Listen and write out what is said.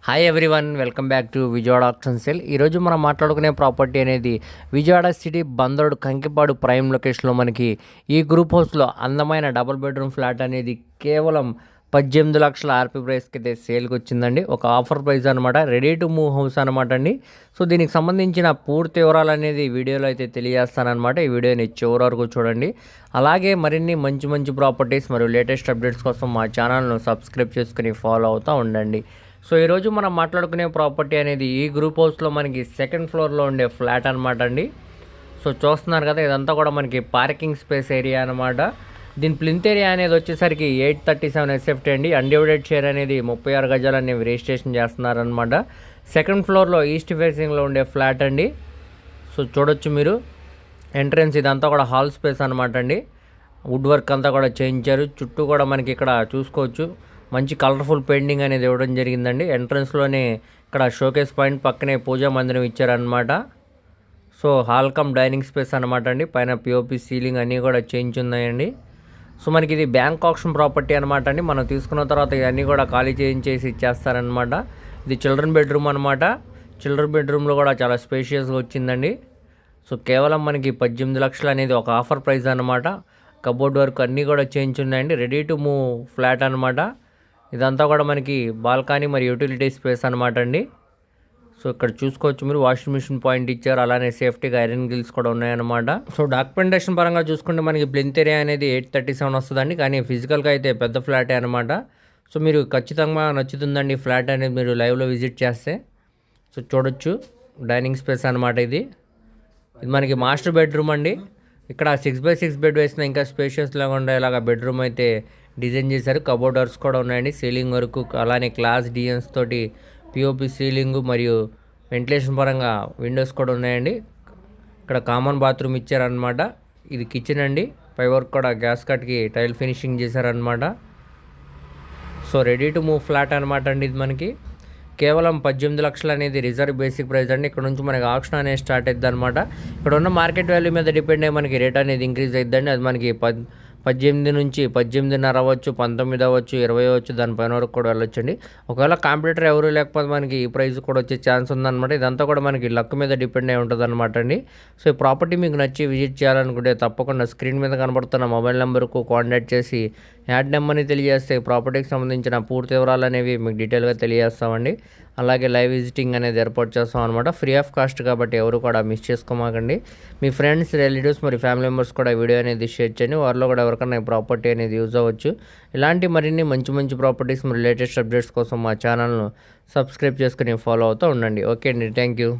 Hi everyone, welcome back to Vijayawada option sale. ఈరోజు మనం మాట్లాడుకునే ప్రాపర్టీ అనేది విజయవాడ సిటీ బందోడు కంకిపాడు ప్రైమ్ లొకేషన్లో మనకి ఈ గ్రూప్ హౌస్లో అందమైన డబుల్ బెడ్రూమ్ ఫ్లాట్ అనేది కేవలం 18 లక్షల ఆర్పీ ప్రైస్కి అయితే సేల్కి వచ్చిందండి. ఒక ఆఫర్ ప్రైస్ అనమాట, రెడీ టు మూవ్ హౌస్ అనమాట అండి. సో దీనికి సంబంధించిన పూర్తి వివరాలు అనేది వీడియోలో అయితే తెలియజేస్తానమాట. ఈ వీడియోని చివరి వరకు చూడండి. అలాగే మరిన్ని మంచి మంచి ప్రాపర్టీస్ మరియు లేటెస్ట్ అప్డేట్స్ కోసం మా ఛానల్ను సబ్స్క్రైబ్ చేసుకుని ఫాలో అవుతూ ఉండండి. సో ఈరోజు మనం మాట్లాడుకునే ప్రాపర్టీ అనేది ఈ గ్రూప్ హౌస్లో మనకి సెకండ్ ఫ్లోర్లో ఉండే ఫ్లాట్ అనమాట అండి. సో చూస్తున్నారు కదా, ఇదంతా కూడా మనకి పార్కింగ్ స్పేస్ ఏరియా అనమాట. దీని ప్లింత్ ఏరియా అనేది వచ్చేసరికి 837 ఎస్ఎఫ్టీ అండి. అన్డివైడెడ్ షేర్ అనేది 36 గజాలని రిజిస్ట్రేషన్ చేస్తున్నారనమాట. సెకండ్ ఫ్లోర్లో ఈస్ట్ ఫేసింగ్లో ఉండే ఫ్లాట్ అండి. సో చూడొచ్చు మీరు, ఎంట్రన్స్ ఇదంతా కూడా హాల్ స్పేస్ అనమాట అండి. వుడ్ వర్క్ అంతా కూడా చేయించారు. చుట్టూ కూడా మనకి ఇక్కడ చూసుకోవచ్చు మంచి కలర్ఫుల్ పెయింటింగ్ అనేది ఇవ్వడం జరిగిందండి. ఎంట్రన్స్లోనే ఇక్కడ షోకేస్ పాయింట్ పక్కనే పూజా మందిరం ఇచ్చారనమాట. So hall cum dining space అనమాట అండి. పైన పిఓపి సీలింగ్ అన్నీ కూడా చేంజ్ ఉన్నాయండి. సో మనకి ఇది బ్యాంక్ ఆప్షన్ ప్రాపర్టీ అనమాట అండి. మనం తీసుకున్న తర్వాత ఇవన్నీ కూడా ఖాళీ చేయించేసి ఇచ్చేస్తారనమాట. ఇది చిల్డ్రన్ బెడ్రూమ్ అనమాట. చిల్డ్రన్ బెడ్రూమ్లో కూడా చాలా స్పేషియస్గా వచ్చిందండి. సో కేవలం మనకి 18 లక్షలు అనేది ఒక ఆఫర్ ప్రైస్ అనమాట. కబోర్డ్ వర్క్ అన్నీ కూడా చేంజ్ ఉన్నాయండి. రెడీ టు మూవ్ ఫ్లాట్ అనమాట. ఇదంతా కూడా మనకి బాల్కనీ మరియు యూటిలిటీ స్పేస్ అనమాట అండి. సో ఇక్కడ చూసుకోవచ్చు మీరు, వాషింగ్ మిషన్ పాయింట్ ఇచ్చారు. అలానే సేఫ్టీగా ఐరన్ గిల్స్ కూడా ఉన్నాయన్నమాట. సో డాక్యుమెంటేషన్ పరంగా చూసుకుంటే మనకి ప్లింత్ ఏరియా అనేది 837 వస్తుందండి. కానీ ఫిజికల్గా అయితే పెద్ద ఫ్లాటే అనమాట. సో మీరు ఖచ్చితంగా నచ్చుతుందండి ఫ్లాట్ అనేది మీరు లైవ్లో విజిట్ చేస్తే. సో చూడొచ్చు డైనింగ్ స్పేస్ అనమాట. ఇది మనకి మాస్టర్ బెడ్రూమ్ అండి. ఇక్కడ 6x6 బెడ్ వేసిన ఇంకా స్పేషియస్గా ఉండేలాగా బెడ్రూమ్ అయితే డిజైన్ చేశారు. కబోర్డ్ వర్క్స్ కూడా ఉన్నాయండి. సీలింగ్ వర్క్ అలానే క్లాస్ డిజైన్స్ తోటి పిఓపి సీలింగ్ మరియు వెంటిలేషన్ పరంగా విండోస్ కూడా ఉన్నాయండి. ఇక్కడ కామన్ బాత్రూమ్ ఇచ్చారనమాట. ఇది కిచెన్ అండి. పై వర్క్ కూడా గ్యాస్ కట్కి టైల్ ఫినిషింగ్ చేశారనమాట. So ready to move flat అనమాట అండి. ఇది మనకి కేవలం 18 లక్షలు అనేది రిజర్వ్ బేసిక్ ప్రైస్ అండి. ఇక్కడ నుంచి మనకి ఆప్షన్ అనేది స్టార్ట్ అవుతుంది అనమాట. ఇక్కడ ఉన్న మార్కెట్ వాల్యూ మీద డిపెండ్ అయ్యి మనకి రేట్ అనేది ఇంక్రీజ్ అవుతుందండి. అది మనకి 18 నుంచి 18.5 అవ్వచ్చు, 19 అవ్వచ్చు, 20 అవ్వచ్చు, దానిపైన వరకు కూడా వెళ్ళొచ్చండి. ఒకవేళ కాంపిటీటర్ ఎవరు లేకపోతే మనకి ఈ ప్రైస్ కూడా వచ్చే ఛాన్స్ ఉందన్నమాట. ఇదంతా కూడా మనకి లక్ మీద డిపెండ్ అయి ఉంటుంది అనమాట అండి. సో ఈ ప్రాపర్టీ మీకు నచ్చి విజిట్ చేయాలనుకుంటే తప్పకుండా స్క్రీన్ మీద కనబడుతున్న మొబైల్ నెంబర్కు కాంటాక్ట్ చేసి యాడ్ నెంబర్ని తెలియజేస్తే ప్రాపర్టీకి సంబంధించిన పూర్తి వివరాలు అనేవి మీకు డీటెయిల్గా తెలియజేస్తామండి. అలాగే లైవ్ విజిటింగ్ అనేది ఏర్పాటు చేస్తాం అనమాట. ఫ్రీ ఆఫ్ కాస్ట్ కాబట్టి ఎవరు కూడా మిస్ చేసుకోమాకండి. మీ ఫ్రెండ్స్, రిలేటివ్స్ మరియు ఫ్యామిలీ మెంబర్స్ కూడా వీడియో అనేది షేర్ చేయండి. వారిలో కూడా ఎవరికైనా ఈ ప్రాపర్టీ అనేది యూజ్ అవ్వచ్చు. ఇలాంటి మరిన్ని మంచి మంచి ప్రాపర్టీస్ మరియు లేటెస్ట్ అప్డేట్స్ కోసం మా ఛానల్ను సబ్స్క్రైబ్ చేసుకుని ఫాలో అవుతూ ఉండండి. ఓకే అండి, థ్యాంక్ యూ.